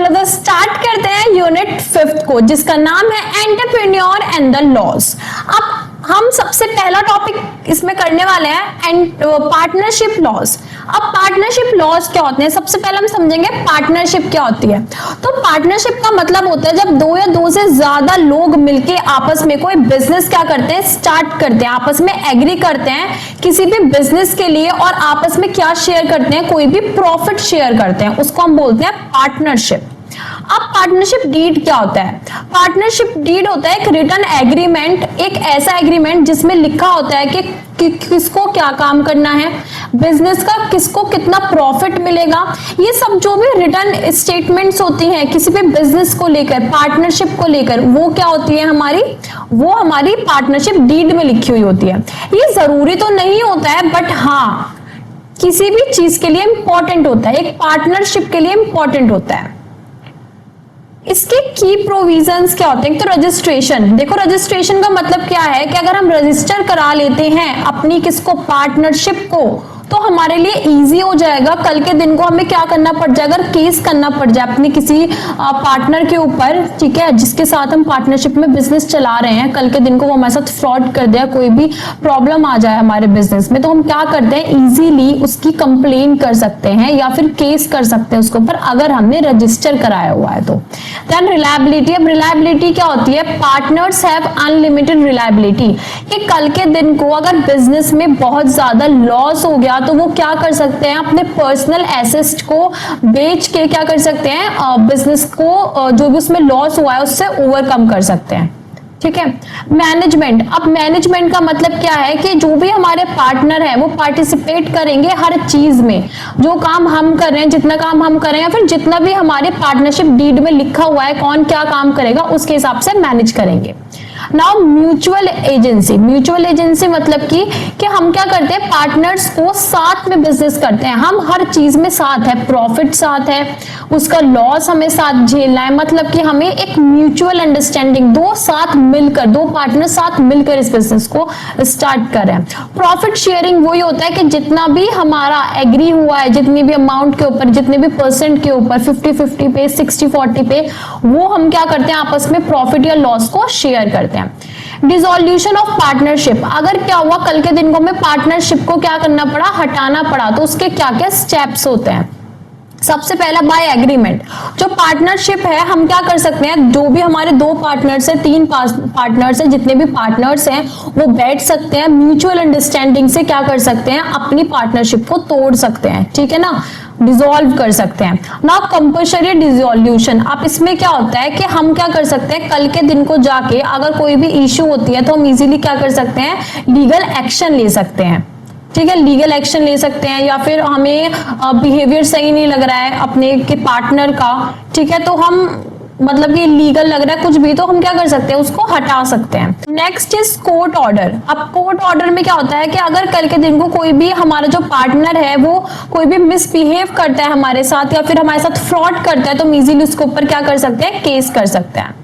चलो तो स्टार्ट करते हैं यूनिट 5 को, जिसका नाम है एंटरप्रेन्योर एंड द लॉस। अब हम सबसे पहला टॉपिक इसमें करने वाले हैं पार्टनरशिप लॉस। अब पार्टनरशिप लॉस क्या होते हैं, सबसे पहले हम समझेंगे पार्टनरशिप क्या होती है। तो पार्टनरशिप का मतलब होता है जब दो या दो से ज्यादा लोग मिलके आपस में कोई बिजनेस क्या करते हैं, स्टार्ट करते हैं, आपस में एग्री करते हैं किसी भी बिजनेस के लिए और आपस में क्या शेयर करते हैं, कोई भी प्रॉफिट शेयर करते हैं, उसको हम बोलते हैं पार्टनरशिप। अब पार्टनरशिप डीड क्या होता है? पार्टनरशिप डीड होता है एक रिटन एग्रीमेंट, एक ऐसा एग्रीमेंट जिसमें लिखा होता है कि किसको क्या काम करना है, बिजनेस का किसको कितना प्रॉफिट मिलेगा। ये सब जो भी रिटन स्टेटमेंट्स होती हैं किसी भी बिजनेस को लेकर, पार्टनरशिप को लेकर, वो क्या होती है वो हमारी पार्टनरशिप डीड में लिखी हुई होती है। ये जरूरी तो नहीं होता है, बट हाँ किसी भी चीज के लिए इंपॉर्टेंट होता है, एक पार्टनरशिप के लिए इंपॉर्टेंट होता है। इसके की प्रोविजंस क्या होते हैं? तो रजिस्ट्रेशन, देखो रजिस्ट्रेशन का मतलब क्या है कि अगर हम रजिस्टर करा लेते हैं अपनी किसको, पार्टनरशिप को, तो हमारे लिए इजी हो जाएगा। कल के दिन को हमें क्या करना पड़ जाए, अगर केस करना पड़ जाए अपने किसी पार्टनर के ऊपर, ठीक है, जिसके साथ हम पार्टनरशिप में बिजनेस चला रहे हैं, कल के दिन को वो हमारे साथ फ्रॉड कर दे, कोई भी प्रॉब्लम आ जाए हमारे बिजनेस में, तो हम क्या करते हैं, इजीली उसकी कंप्लेन कर सकते हैं या फिर केस कर सकते हैं उसके ऊपर, अगर हमने रजिस्टर कराया हुआ है तो। Then reliability. अब रिलायबिलिटी क्या होती है? पार्टनर्स हैव अनलिमिटेड रिलायबिलिटी, कि कल के दिन को अगर बिजनेस में बहुत ज्यादा लॉस हो गया तो वो क्या कर सकते हैं, अपने पर्सनल एसेट को बेच के क्या कर सकते हैं, बिजनेस को जो भी उसमें लॉस हुआ है उससे ओवरकम कर सकते हैं। ठीक है। मैनेजमेंट। अब मैनेजमेंट का मतलब क्या है कि जो भी हमारे पार्टनर है वो पार्टिसिपेट करेंगे हर चीज में, जो काम हम कर रहे हैं, जितना काम हम कर रहे हैं, फिर जितना भी हमारे पार्टनरशिप डीड में लिखा हुआ है कौन क्या काम करेगा उसके हिसाब से मैनेज करेंगे। Now mutual agency. Mutual agency मतलब कि हम क्या करते हैं, पार्टनर्स को साथ में बिजनेस करते हैं, हम हर चीज में साथ है, प्रॉफिट साथ है, उसका लॉस हमें साथ झेलना है, मतलब कि हमें एक म्यूचुअल अंडरस्टैंडिंग, दो साथ मिलकर, दो पार्टनर साथ मिलकर इस बिजनेस को स्टार्ट कर रहे हैं। प्रॉफिट शेयरिंग वही होता है कि जितना भी हमारा एग्री हुआ है, जितनी भी अमाउंट के ऊपर, जितने भी परसेंट के ऊपर, 50-50 पे, 60-40 पे, वो हम क्या करते हैं, आपस में प्रॉफिट या लॉस को शेयर करते हैं। Dissolution of partnership. अगर क्या हुआ, कल के दिन को हमें पार्टनरशिप को क्या करना पड़ा, हटाना पड़ा, तो उसके क्या क्या स्टेप्स होते हैं। सबसे पहला बाय एग्रीमेंट। जो पार्टनरशिप है हम क्या कर सकते हैं, जो भी हमारे दो पार्टनर्स है, तीन पार्टनर्स है, जितने भी पार्टनर्स हैं वो बैठ सकते हैं, म्यूचुअल अंडरस्टैंडिंग से क्या कर सकते हैं, अपनी पार्टनरशिप को तोड़ सकते हैं, ठीक है ना, डिसॉल्व कर सकते हैं ना। Compulsory dissolution. अब इसमें क्या होता है कि हम क्या कर सकते हैं, कल के दिन को जाके अगर कोई भी इश्यू होती है तो हम इजीली क्या कर सकते हैं, लीगल एक्शन ले सकते हैं, ठीक है, लीगल एक्शन ले सकते हैं। या फिर हमें बिहेवियर सही नहीं लग रहा है अपने के पार्टनर का, ठीक है, तो हम मतलब कि लीगल लग रहा है कुछ भी, तो हम क्या कर सकते हैं, उसको हटा सकते हैं। Next is court order. अब कोर्ट ऑर्डर में क्या होता है कि अगर कल के दिन को कोई भी हमारा जो पार्टनर है वो कोई भी मिसबिहेव करता है हमारे साथ या फिर हमारे साथ फ्रॉड करता है, तो हम इजीली उसके ऊपर क्या कर सकते हैं, केस कर सकते हैं।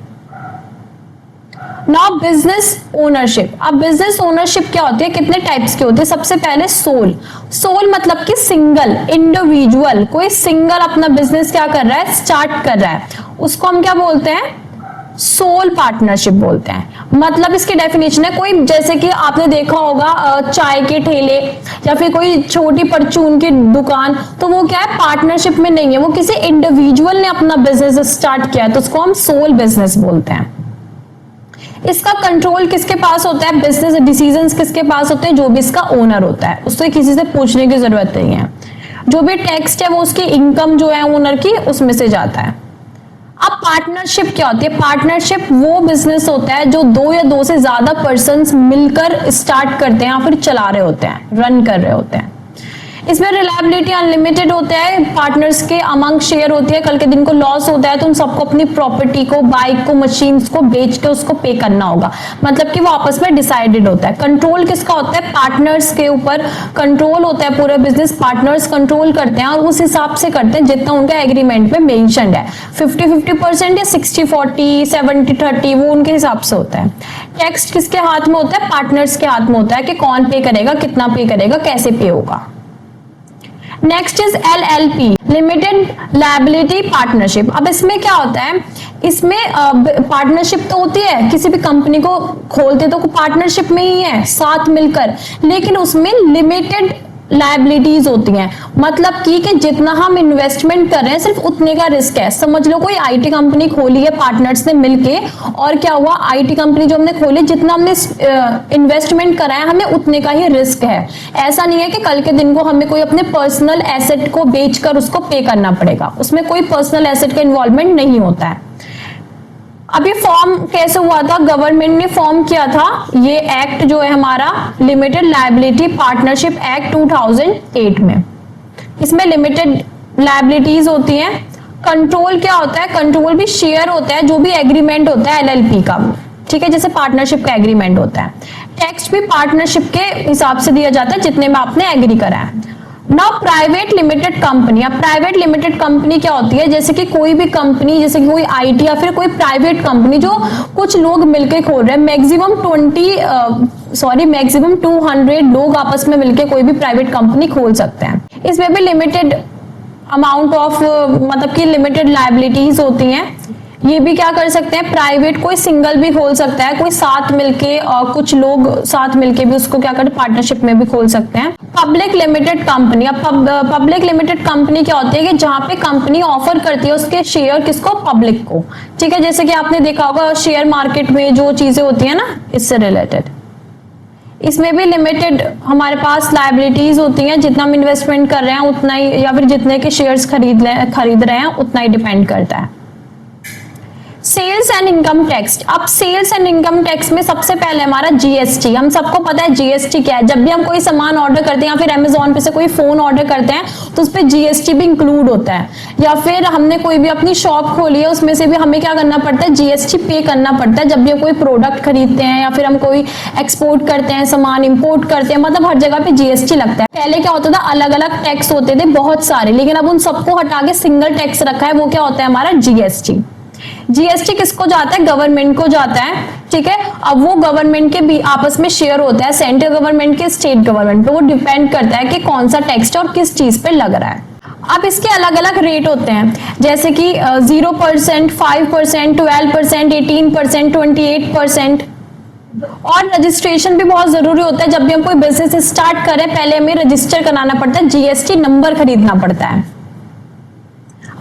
Now business ownership. अब बिजनेस ओनरशिप क्या होती है, कितने टाइप्स की होती है। सबसे पहले सोल। सोल मतलब कि सिंगल, इंडिविजुअल, कोई सिंगल अपना बिजनेस क्या कर रहा है, स्टार्ट कर रहा है, उसको हम क्या बोलते हैं, सोल पार्टनरशिप बोलते हैं। मतलब इसकी डेफिनेशन है, कोई जैसे कि आपने देखा होगा चाय के ठेले या फिर कोई छोटी परचून की दुकान, तो वो क्या है, पार्टनरशिप में नहीं है, वो किसी इंडिविजुअल ने अपना बिजनेस स्टार्ट किया है, तो उसको हम सोल बिजनेस बोलते हैं। इसका कंट्रोल किसके पास होता है, बिजनेस डिसीजंस किसके पास होते हैं, जो भी इसका ओनर होता है, उससे किसी से पूछने की जरूरत नहीं है। जो भी टेक्स्ट है वो उसकी इनकम जो है ओनर की उसमें से जाता है। अब पार्टनरशिप क्या होती है, पार्टनरशिप वो बिजनेस होता है जो दो या दो से ज्यादा पर्सन्स मिलकर स्टार्ट करते हैं या फिर चला रहे होते हैं, रन कर रहे होते हैं। इसमें रिलायबिलिटी अनलिमिटेड होता है, पार्टनर्स के अमंग शेयर होती है, कल के दिन को लॉस होता है तो उन सबको अपनी प्रॉपर्टी को, बाइक को, मशीन्स को बेच के उसको पे करना होगा, मतलब कि वो आपस में डिसाइडेड होता है। कंट्रोल किसका होता है, पार्टनर्स के ऊपर कंट्रोल होता है, पूरा बिजनेस पार्टनर्स कंट्रोल करते हैं और उस हिसाब से करते हैं जितना उनका एग्रीमेंट में मेंशन्ड है, 50-50% या 60-40, 70-30, वो उनके हिसाब से होता है। टेक्स्ट किसके हाथ में होता है, पार्टनर्स के हाथ में होता है कि कौन पे करेगा, कितना पे करेगा, कैसे पे होगा। Next is LLP, limited liability partnership. अब इसमें क्या होता है, इसमें पार्टनरशिप तो होती है, किसी भी कंपनी को खोलते तो पार्टनरशिप में ही है साथ मिलकर, लेकिन उसमें लिमिटेड लायबिलिटीज होती हैं। मतलब कि जितना हम इन्वेस्टमेंट कर रहे हैं सिर्फ उतने का रिस्क है। समझ लो कोई आईटी कंपनी खोली है पार्टनर्स ने मिलके, और क्या हुआ, आईटी कंपनी जो हमने खोली, जितना हमने इन्वेस्टमेंट करा है हमें उतने का ही रिस्क है। ऐसा नहीं है कि कल के दिन को हमें कोई अपने पर्सनल एसेट को बेचकर उसको पे करना पड़ेगा, उसमें कोई पर्सनल एसेट का इन्वॉल्वमेंट नहीं होता है। अब ये फॉर्म कैसे हुआ था, गवर्नमेंट ने फॉर्म किया था ये एक्ट जो है हमारा लिमिटेड लायबिलिटी पार्टनरशिप एक्ट 2008 में। इसमें लिमिटेड लायबिलिटीज होती हैं। कंट्रोल क्या होता है, कंट्रोल भी शेयर होता है, जो भी एग्रीमेंट होता है LLP का, ठीक है, जैसे पार्टनरशिप का एग्रीमेंट होता है। टैक्स भी पार्टनरशिप के हिसाब से दिया जाता है जितने में आपने एग्री करा है। नाउ प्राइवेट लिमिटेड कंपनी, अब प्राइवेट लिमिटेड कंपनी क्या होती है, जैसे कि कोई भी कंपनी, जैसे कि कोई आईटी या फिर कोई प्राइवेट कंपनी जो कुछ लोग मिलकर खोल रहे हैं, मैक्सिमम 200 लोग आपस में मिलकर कोई भी प्राइवेट कंपनी खोल सकते हैं। इसमें भी लिमिटेड अमाउंट ऑफ मतलब कि लिमिटेड लायबिलिटीज होती हैं। ये भी क्या कर सकते हैं, प्राइवेट कोई सिंगल भी खोल सकता है, कोई साथ मिलके और कुछ लोग साथ मिलके भी उसको क्या करते, पार्टनरशिप में भी खोल सकते हैं। पब्लिक लिमिटेड कंपनी, अब पब्लिक लिमिटेड कंपनी क्या होती है कि जहां पे कंपनी ऑफर करती है उसके शेयर किसको, पब्लिक को, ठीक है, जैसे कि आपने देखा होगा शेयर मार्केट में जो चीजें होती है ना, इससे रिलेटेड। इसमें भी लिमिटेड हमारे पास लायबिलिटीज होती हैं, जितना हम इन्वेस्टमेंट कर रहे हैं उतना ही, या फिर जितने के शेयर्स खरीद रहे हैं उतना ही डिपेंड करता है। सेल्स एंड इनकम टैक्स, अब सेल्स एंड इनकम टैक्स में सबसे पहले हमारा जीएसटी। हम सबको पता है जीएसटी क्या है, जब भी हम कोई सामान ऑर्डर करते हैं या फिर अमेजोन पे से कोई फोन ऑर्डर करते हैं तो उस पर जीएसटी भी इंक्लूड होता है। या फिर हमने कोई भी अपनी शॉप खोली है उसमें से भी हमें क्या करना पड़ता है, जीएसटी पे करना पड़ता है जब भी हम कोई प्रोडक्ट खरीदते हैं या फिर हम कोई एक्सपोर्ट करते हैं, सामान इंपोर्ट करते हैं, मतलब हर जगह पे जीएसटी लगता है। पहले क्या होता था, अलग अलग टैक्स होते थे बहुत सारे, लेकिन अब उन सबको हटा के सिंगल टैक्स रखा है, वो क्या होता है हमारा जीएसटी। जीएसटी किसको जाता है, गवर्नमेंट को जाता है, ठीक है। अब वो गवर्नमेंट के भी आपस में शेयर होता है, सेंट्रल गवर्नमेंट के स्टेट गवर्नमेंट पे, वो डिपेंड करता है कि कौन सा टैक्स और किस चीज पे लग रहा है। अब इसके अलग अलग रेट होते हैं, जैसे कि 0%, 5%, 12%, 18%, 28%। और रजिस्ट्रेशन भी बहुत जरूरी होता है, जब भी हम कोई बिजनेस स्टार्ट करें पहले हमें रजिस्टर कराना पड़ता है, जीएसटी नंबर खरीदना पड़ता है।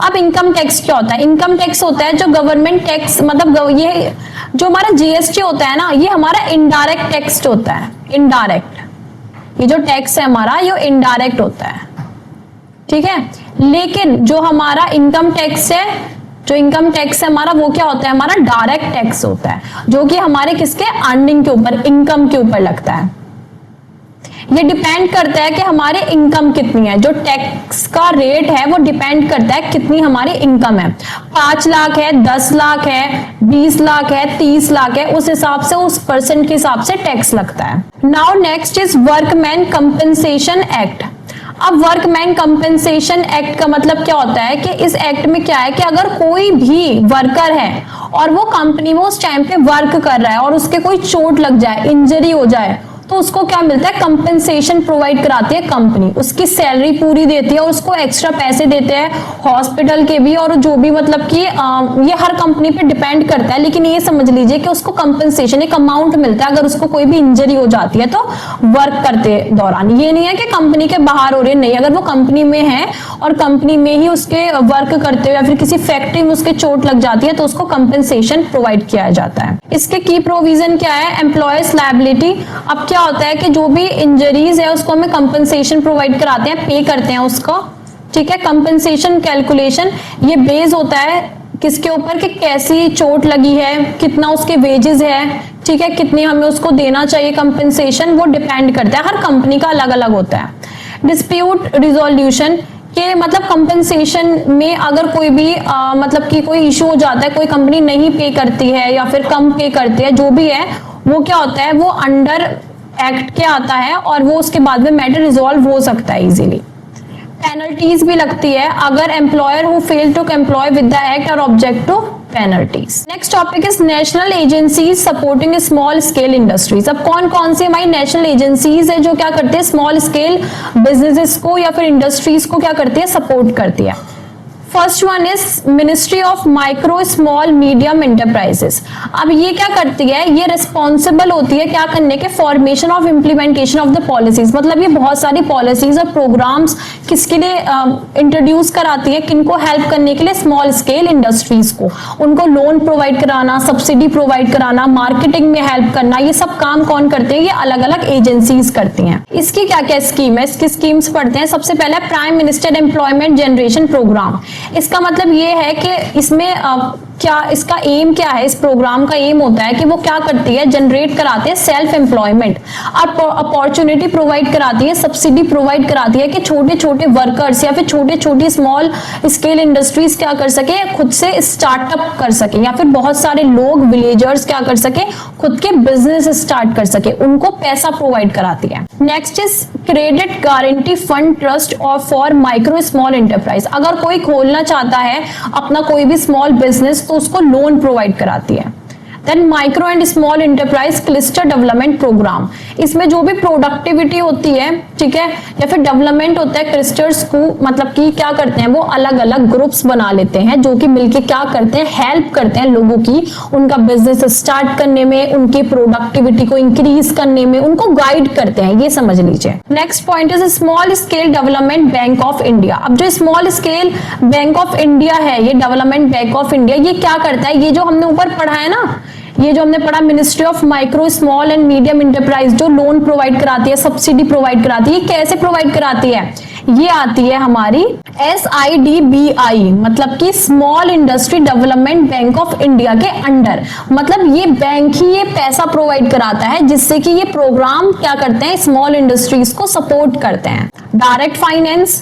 अब इनकम टैक्स क्या होता है, इनकम टैक्स होता है जो गवर्नमेंट टैक्स, मतलब ये जो हमारा जीएसटी होता है ना, ये हमारा इनडायरेक्ट टैक्स होता है। इनडायरेक्ट, ये जो टैक्स है हमारा ये इनडायरेक्ट होता है, ठीक है। लेकिन जो हमारा इनकम टैक्स है, जो इनकम टैक्स है हमारा, वो क्या होता है, हमारा डायरेक्ट टैक्स होता है, जो कि हमारे किसके, अर्निंग के ऊपर, इनकम के ऊपर लगता है। ये डिपेंड करता है कि हमारी इनकम कितनी है, जो टैक्स का रेट है वो डिपेंड करता है कितनी हमारी इनकम है। 5 लाख है, 10 लाख है, 20 लाख है, 30 लाख है, उस हिसाब से, उस परसेंट के हिसाब से टैक्स लगता है। Now next is workman compensation act. अब वर्कमैन कंपनसेशन एक्ट का मतलब क्या होता है कि इस एक्ट में क्या है कि अगर कोई भी वर्कर है और वो कंपनी में उस टाइम पे वर्क कर रहा है और उसके कोई चोट लग जाए, इंजरी हो जाए, तो उसको क्या मिलता है, कंपनसेशन प्रोवाइड कराती है कंपनी, उसकी सैलरी पूरी देती है और उसको एक्स्ट्रा पैसे देते हैं हॉस्पिटल के भी, और जो भी मतलब कि ये हर कंपनी पे डिपेंड करता है, लेकिन ये समझ लीजिए कि उसको कंपनसेशन एक अमाउंट मिलता है अगर उसको कोई भी इंजरी हो जाती है तो वर्क करते दौरान। ये नहीं है कि कंपनी के बाहर हो रहे, नहीं, अगर वो कंपनी में है और कंपनी में ही उसके वर्क करते हुए या फिर किसी फैक्ट्री में उसके चोट लग जाती है तो उसको कंपनसेशन प्रोवाइड किया जाता है। इसके की प्रोविजन क्या है, एम्प्लॉयज लायबिलिटी। अब क्या होता है कि जो भी इंजरीज है उसको हमें कंपनसेशन प्रोवाइड कराते हैं, पे करते हैं उसको, ठीक है। कंपनसेशन कैलकुलेशन ये बेस होता है किसके ऊपर, कि कैसी चोट लगी है, कितना उसके वेजेस है, ठीक है, कितनी हमें उसको देना चाहिए कंपनसेशन, वो डिपेंड करता है, हर कंपनी का अलग अलग होता है। डिस्प्यूट रिजोल्यूशन के मतलब कंपनसेशन में अगर कोई भी मतलब कि कोई इशू हो जाता है, कोई कंपनी नहीं पे करती है या फिर कम पे करती है, जो भी है वो क्या होता है, वो अंडर एक्ट के आता है और वो उसके बाद में मैटर रिजॉल्व हो सकता है इजीली। पेनल्टीज भी लगती है अगर employer who fail to employ with the act और object to penalties. Next topic is national agencies supporting small scale industries. अब कौन कौन सी हमारी नेशनल एजेंसीज है जो क्या करते हैं स्मॉल स्केल बिजनेसेस को या फिर इंडस्ट्रीज को क्या करती है, सपोर्ट करती है। First one is ministry of micro small medium enterprises. अब ये क्या करती है, ये रिस्पॉन्सिबल होती है क्या करने के, formation of implementation of the policies. मतलब ये बहुत सारी पॉलिसीज और प्रोग्राम्स किसके लिए इंट्रोड्यूस कराती है, किनको हेल्प करने के लिए, स्मॉल स्केल इंडस्ट्रीज को। उनको लोन प्रोवाइड कराना, सब्सिडी प्रोवाइड कराना, मार्केटिंग में हेल्प करना, ये सब काम कौन करते हैं, ये अलग अलग एजेंसीज करती हैं। इसकी क्या क्या स्कीम है, इसकी स्कीम्स पढ़ते हैं। सबसे पहले prime minister employment generation programme. इसका मतलब ये है कि इसमें क्या इसका एम क्या है, इस प्रोग्राम का एम होता है कि वो क्या करती है, जनरेट कराते हैं सेल्फ एम्प्लॉयमेंट, अपॉर्चुनिटी प्रोवाइड कराती है, सब्सिडी प्रोवाइड कराती है कि छोटे छोटे वर्कर्स या फिर छोटे छोटे स्मॉल स्केल इंडस्ट्रीज क्या कर सके, खुद से स्टार्टअप कर सके, या फिर बहुत सारे लोग विलेजर्स क्या कर सके, खुद के बिजनेस स्टार्ट कर सके, उनको पैसा प्रोवाइड कराती है। Next is credit guarantee fund trust और फॉर माइक्रो स्मॉल एंटरप्राइज। अगर कोई खोलना चाहता है अपना कोई भी स्मॉल बिजनेस तो उसको लोन प्रोवाइड कराती है। Then micro and small enterprise cluster development programme. इसमें जो भी प्रोडक्टिविटी होती है, ठीक है, या फिर डेवलपमेंट होता है, क्लस्टर्स को मतलब कि क्या करते हैं, वो अलग अलग ग्रुप्स बना लेते हैं जो कि मिलके क्या करते हैं, हेल्प करते हैं लोगों की उनका बिजनेस स्टार्ट करने में, उनकी प्रोडक्टिविटी को इंक्रीज करने में, उनको गाइड करते हैं, ये समझ लीजिए। Next point is small scale development bank of India. अब जो small scale bank of India है, ये डेवलपमेंट बैंक ऑफ इंडिया, ये क्या करता है, ये जो हमने ऊपर पढ़ा है ना, ये जो हमने पढ़ा ministry of micro small and medium enterprise, जो लोन प्रोवाइड कराती है, सब्सिडी प्रोवाइड कराती है, कैसे प्रोवाइड कराती है, ये आती है हमारी SIDBI, मतलब कि small industry development bank of India के अंडर। मतलब ये बैंक ही ये पैसा प्रोवाइड कराता है जिससे कि ये प्रोग्राम क्या करते हैं, स्मॉल इंडस्ट्रीज को सपोर्ट करते हैं। Direct finance,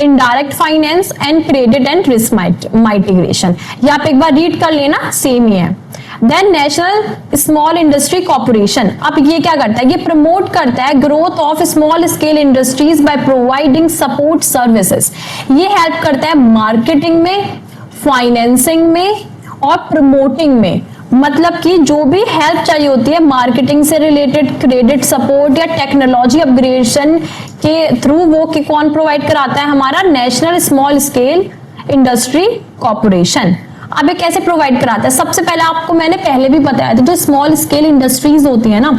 indirect finance and credit and risk mitigation, ये आप एक बार रीड कर लेना, सेम ही है। Then national small industry corporation, अब ये क्या करता है, ये प्रमोट करता है growth of small scale industries by providing support services. ये हेल्प करता है मार्केटिंग में, फाइनेंसिंग में और प्रमोटिंग में। मतलब कि जो भी हेल्प चाहिए होती है मार्केटिंग से रिलेटेड, क्रेडिट सपोर्ट या टेक्नोलॉजी अपग्रेडेशन के थ्रू, वो कि कौन प्रोवाइड कराता है, हमारा national small scale industry corporation. अब ये कैसे प्रोवाइड कराता है, सबसे पहले आपको मैंने पहले भी बताया था, जो स्मॉल स्केल इंडस्ट्रीज होती है ना,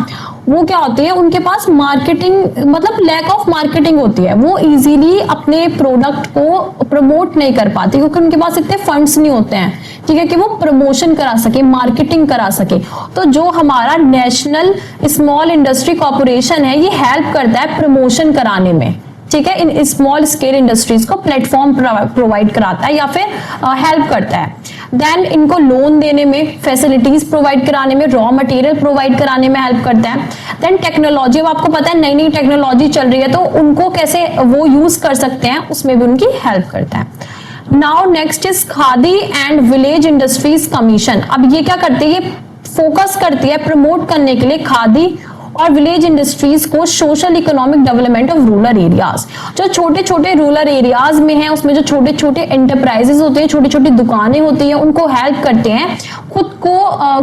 वो क्या होती है, उनके पास मार्केटिंग मतलब लैक ऑफ मार्केटिंग होती है, वो इजीली अपने प्रोडक्ट को प्रमोट नहीं कर पाती क्योंकि उनके पास इतने फंड्स नहीं होते हैं, ठीक है, कि वो प्रमोशन करा सके, मार्केटिंग करा सके। तो जो हमारा नेशनल स्मॉल इंडस्ट्री कॉर्पोरेशन है, ये हेल्प करता है प्रमोशन कराने में, ठीक है, इन स्मॉल स्केल इंडस्ट्रीज को प्लेटफॉर्म प्रोवाइड कराता है या फिर हेल्प करता है। देन इनको लोन देने में, फैसिलिटीज प्रोवाइड कराने में, रॉ मटेरियल प्रोवाइड कराने में हेल्प करता है। देन टेक्नोलॉजी, अब आपको पता है नई नई टेक्नोलॉजी चल रही है तो उनको कैसे वो यूज कर सकते हैं, उसमें भी उनकी हेल्प करता है। Now next is khadi and village industries commission. अब ये क्या करती है, ये फोकस करती है प्रमोट करने के लिए खादी और विलेज इंडस्ट्रीज को social economic development of rural areas. जो छोटे छोटे रूरल एरियाज में हैं, उसमें जो छोटे छोटे एंटरप्राइजेस होते हैं, छोटी छोटी दुकानें होती हैं, उनको हेल्प करते हैं खुद को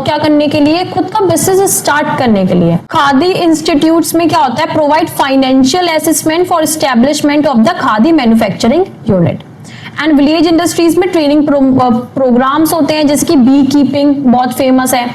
क्या करने के लिए, खुद का बिजनेस स्टार्ट करने के लिए। खादी इंस्टीट्यूट्स में क्या होता है, provide financial assistant for establishment of the khadi manufacturing unit. And village industries में ट्रेनिंग प्रोग्राम्स होते हैं, जैसे कि बी कीपिंग बहुत फेमस है,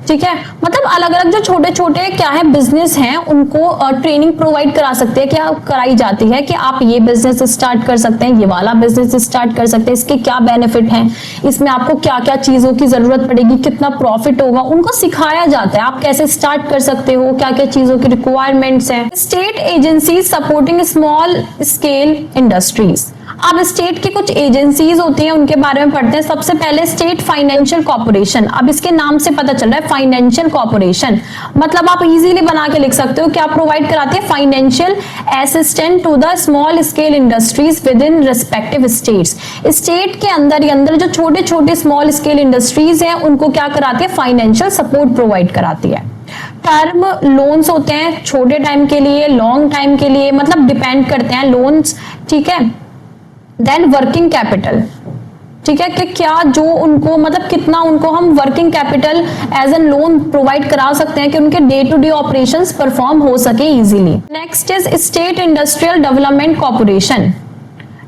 ठीक है, मतलब अलग अलग जो छोटे छोटे क्या है बिजनेस हैं, उनको ट्रेनिंग प्रोवाइड करा सकते हैं, क्या कराई जाती है कि आप ये बिजनेस स्टार्ट कर सकते हैं, ये वाला बिजनेस स्टार्ट कर सकते हैं, इसके क्या बेनिफिट हैं, इसमें आपको क्या क्या चीजों की जरूरत पड़ेगी, कितना प्रॉफिट होगा, उनको सिखाया जाता है, आप कैसे स्टार्ट कर सकते हो, क्या क्या चीजों की रिक्वायरमेंट्स हैं। State agencies supporting small scale industries. अब स्टेट की कुछ एजेंसीज होती हैं, उनके बारे में पढ़ते हैं। सबसे पहले स्टेट फाइनेंशियल कॉर्पोरेशन। अब इसके नाम से पता चल रहा है फाइनेंशियल कॉर्पोरेशन, मतलब आप इजीली बना के लिख सकते हो, क्या प्रोवाइड कराते हैं, financial assistant to the small scale industries within respective states. State के अंदर ही अंदर जो छोटे छोटे स्मॉल स्केल इंडस्ट्रीज हैं, उनको क्या कराती है, फाइनेंशियल सपोर्ट प्रोवाइड कराती है। टर्म लोन्स होते हैं, छोटे टाइम के लिए, लॉन्ग टाइम के लिए, मतलब डिपेंड करते हैं लोन्स, ठीक है। देन वर्किंग कैपिटल, ठीक है, कि क्या जो उनको मतलब कितना उनको हम working capital as an loan provide करा सकते हैं कि उनके day to day operations perform हो सके easily. Next is state industrial development corporation.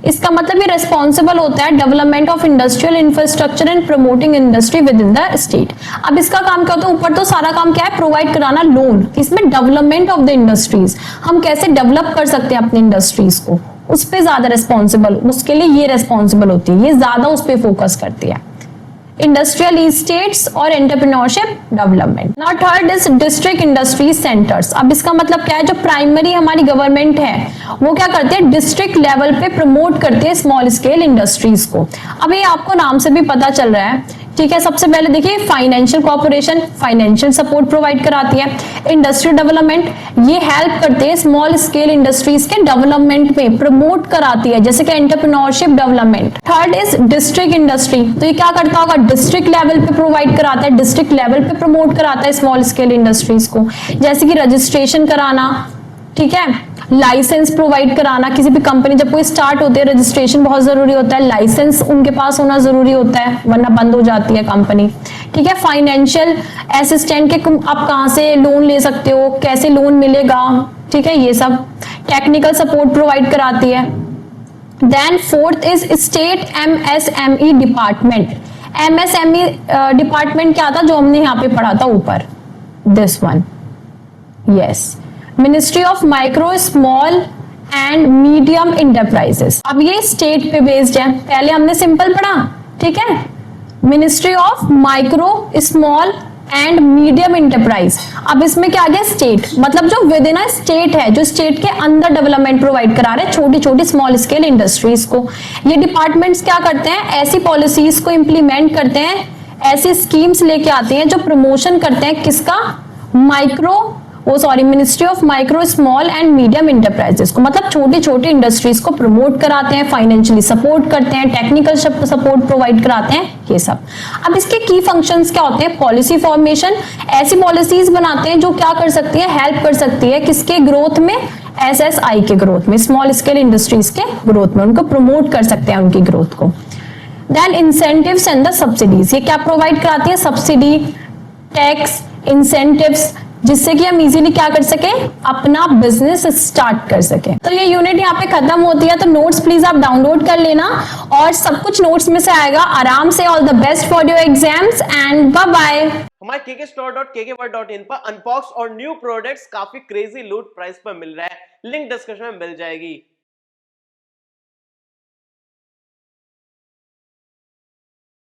इसका मतलब ये रिस्पॉन्सिबल होता है development of industrial infrastructure and promoting industry within the state. अब इसका काम क्या होता है, ऊपर तो सारा काम क्या है, प्रोवाइड कराना लोन, इसमें डेवलपमेंट ऑफ द इंडस्ट्रीज, हम कैसे डेवलप कर सकते हैं अपनी इंडस्ट्रीज को, उस पर ज्यादा रिस्पॉन्सिबल, उसके लिए ये रिस्पॉन्सिबल होती है, ये ज्यादा उस पर फोकस करती है। इंडस्ट्रियल इस्टेट्स और entrepreneurship development. Now third is district industries centres. अब इसका मतलब क्या है, जो प्राइमरी हमारी गवर्नमेंट है वो क्या करते हैं, डिस्ट्रिक्ट लेवल पे प्रमोट करते हैं स्मॉल स्केल इंडस्ट्रीज को। अब ये आपको नाम से भी पता चल रहा है, ठीक है। सबसे पहले देखिए financial corporation financial support provide कराती है। इंडस्ट्रियल डेवलपमेंट, ये हेल्प करते हैं स्मॉल स्केल इंडस्ट्रीज के डेवलपमेंट में, प्रमोट कराती है, जैसे कि entrepreneurship development. Third is district industry, तो ये क्या करता होगा, डिस्ट्रिक्ट लेवल पे प्रोवाइड कराता है, डिस्ट्रिक्ट लेवल पे प्रमोट कराता है स्मॉल स्केल इंडस्ट्रीज को, जैसे कि रजिस्ट्रेशन कराना, ठीक है, लाइसेंस प्रोवाइड कराना। किसी भी कंपनी जब कोई स्टार्ट होती है रजिस्ट्रेशन बहुत जरूरी होता है, लाइसेंस उनके पास होना जरूरी होता है वरना बंद हो जाती है कंपनी, ठीक है। फाइनेंशियल असिस्टेंट के आप कहां से लोन ले सकते हो, कैसे लोन मिलेगा, ठीक है, ये सब टेक्निकल सपोर्ट प्रोवाइड कराती है। Then fourth is state MSME department. MSME department क्या था, जो हमने यहाँ पे पढ़ा था ऊपर, this one, yes, ministry of micro small and medium enterprises. अब ये स्टेट पे बेस्ड है, पहले हमने सिंपल पढ़ा, ठीक है, ministry of micro small and medium enterprise. अब इसमें क्या आ गया, स्टेट, मतलब जो विद इन अ स्टेट है, जो स्टेट के अंदर डेवलपमेंट प्रोवाइड करा रहे हैं छोटी छोटी स्मॉल स्केल इंडस्ट्रीज को। ये डिपार्टमेंट्स क्या करते हैं, ऐसी पॉलिसीज को इंप्लीमेंट करते हैं, ऐसी स्कीम्स लेके आते हैं जो प्रमोशन करते हैं किसका, ministry of micro small and medium enterprises को, मतलब छोटी छोटी इंडस्ट्रीज को प्रमोट कराते हैं, फाइनेंशियली सपोर्ट करते हैं, टेक्निकल सपोर्ट प्रोवाइड कराते हैं, ये सब। अब इसके की फंक्शंस क्या होते हैं, पॉलिसी फॉर्मेशन, ऐसी पॉलिसीज बनाते हैं जो क्या कर सकती है, हेल्प कर सकती है किसके ग्रोथ में, SSI के ग्रोथ में, स्मॉल स्केल इंडस्ट्रीज के ग्रोथ में, उनको प्रमोट कर सकते हैं उनकी ग्रोथ को। Then incentives and the subsidies, ये क्या प्रोवाइड कराती है, सब्सिडी, टैक्स, इंसेंटिव्स, जिससे कि हम इजीली क्या कर सके, अपना बिजनेस स्टार्ट कर सके। तो ये यूनिट यहाँ पे खत्म होती है, तो नोट्स प्लीज आप डाउनलोड कर लेना और सब कुछ नोट्स में से आएगा आराम से। All the best for your exams and bye bye. हमारे kkstore.kkworld.in पर अनबॉक्स और न्यू प्रोडक्ट्स काफी क्रेजी लूट प्राइस पर मिल रहा है, लिंक डिस्क्रिप्शन में मिल जाएगी।